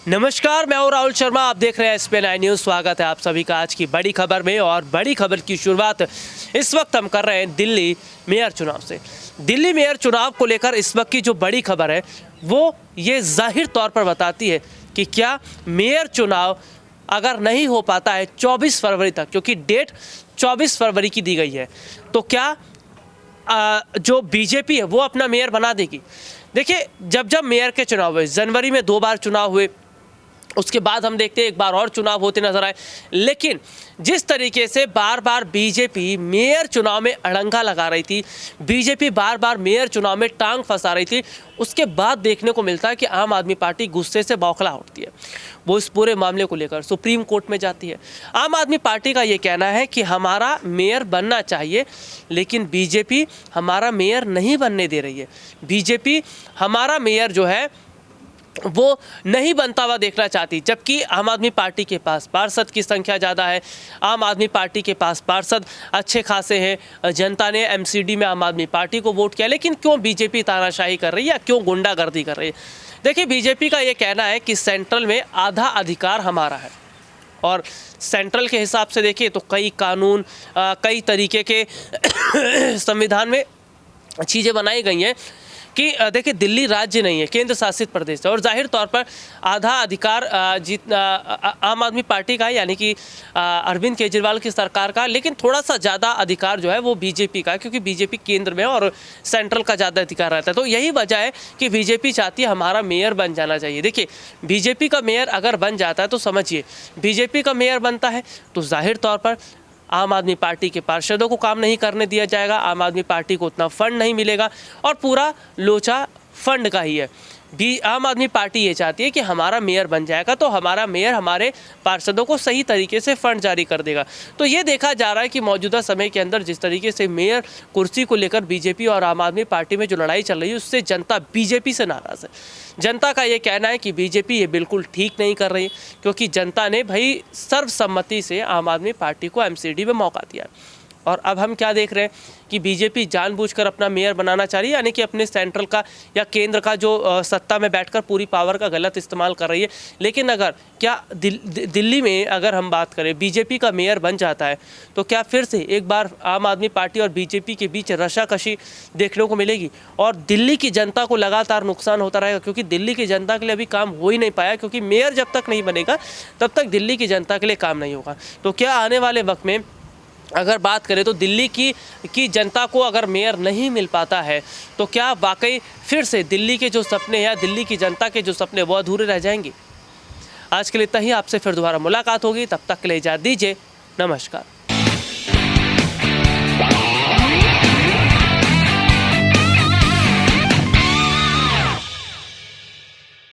नमस्कार, मैं हूं राहुल शर्मा। आप देख रहे हैं SPN न्यूज़। स्वागत है आप सभी का आज की बड़ी खबर में। और बड़ी खबर की शुरुआत इस वक्त हम कर रहे हैं दिल्ली मेयर चुनाव से। दिल्ली मेयर चुनाव को लेकर इस वक्त की जो बड़ी खबर है वो ये जाहिर तौर पर बताती है कि क्या मेयर चुनाव अगर नहीं हो पाता है 24 फरवरी तक, क्योंकि डेट 24 फरवरी की दी गई है, तो क्या जो बीजेपी है वो अपना मेयर बना देगी। देखिए, जब जब मेयर के चुनाव हुए, जनवरी में 2 बार चुनाव हुए, उसके बाद हम देखते हैं एक बार और चुनाव होते नजर आए, लेकिन जिस तरीके से बार बार बीजेपी मेयर चुनाव में अड़ंगा लगा रही थी, बीजेपी बार बार मेयर चुनाव में टांग फंसा रही थी, उसके बाद देखने को मिलता है कि आम आदमी पार्टी गुस्से से बौखला उठती है। वो इस पूरे मामले को लेकर सुप्रीम कोर्ट में जाती है। आम आदमी पार्टी का ये कहना है कि हमारा मेयर बनना चाहिए, लेकिन बीजेपी हमारा मेयर नहीं बनने दे रही है। बीजेपी हमारा मेयर जो है वो नहीं बनता हुआ देखना चाहती, जबकि आम आदमी पार्टी के पास पार्षद की संख्या ज़्यादा है, आम आदमी पार्टी के पास पार्षद अच्छे खासे हैं, जनता ने MCD में आम आदमी पार्टी को वोट किया, लेकिन क्यों बीजेपी तानाशाही कर रही है या क्यों गुंडागर्दी कर रही है। देखिए, बीजेपी का ये कहना है कि सेंट्रल में आधा अधिकार हमारा है, और सेंट्रल के हिसाब से देखिए तो कई कानून, कई तरीके के संविधान में चीज़ें बनाई गई हैं कि देखिए, दिल्ली राज्य नहीं है, केंद्र शासित प्रदेश है, और जाहिर तौर पर आधा अधिकार आम आदमी पार्टी का है, यानी कि अरविंद केजरीवाल की सरकार का, लेकिन थोड़ा सा ज़्यादा अधिकार जो है वो बीजेपी का है, क्योंकि बीजेपी केंद्र में है और सेंट्रल का ज़्यादा अधिकार रहता है। तो यही वजह है कि बीजेपी चाहती है हमारा मेयर बन जाना चाहिए। देखिए, बीजेपी का मेयर अगर बन जाता है तो समझिए, बीजेपी का मेयर बनता है तो जाहिर तौर पर आम आदमी पार्टी के पार्षदों को काम नहीं करने दिया जाएगा, आम आदमी पार्टी को उतना फंड नहीं मिलेगा, और पूरा लोचा फंड का ही है। आम आदमी पार्टी ये चाहती है कि हमारा मेयर बन जाएगा तो हमारा मेयर हमारे पार्षदों को सही तरीके से फंड जारी कर देगा। तो ये देखा जा रहा है कि मौजूदा समय के अंदर जिस तरीके से मेयर कुर्सी को लेकर बीजेपी और आम आदमी पार्टी में जो लड़ाई चल रही है, उससे जनता बीजेपी से नाराज़ है। जनता का ये कहना है कि बीजेपी ये बिल्कुल ठीक नहीं कर रही है, क्योंकि जनता ने भाई सर्वसम्मति से आम आदमी पार्टी को MCD में मौका दिया। और अब हम क्या देख रहे हैं कि बीजेपी जानबूझकर अपना मेयर बनाना चाह रही है, यानी कि अपने सेंट्रल का या केंद्र का जो सत्ता में बैठकर पूरी पावर का गलत इस्तेमाल कर रही है। लेकिन अगर क्या दिल्ली में अगर हम बात करें बीजेपी का मेयर बन जाता है, तो क्या फिर से एक बार आम आदमी पार्टी और बीजेपी के बीच रशाकशी देखने को मिलेगी, और दिल्ली की जनता को लगातार नुकसान होता रहेगा, क्योंकि दिल्ली की जनता के लिए अभी काम हो ही नहीं पाया, क्योंकि मेयर जब तक नहीं बनेगा तब तक दिल्ली की जनता के लिए काम नहीं होगा। तो क्या आने वाले वक्त में अगर बात करें तो दिल्ली की जनता को अगर मेयर नहीं मिल पाता है, तो क्या वाकई फिर से दिल्ली के जो सपने या दिल्ली की जनता के जो सपने वो अधूरे रह जाएंगे। आज के लिए इतना ही, आपसे फिर दोबारा मुलाकात होगी, तब तक के लिए इजाज़त दीजिए। नमस्कार।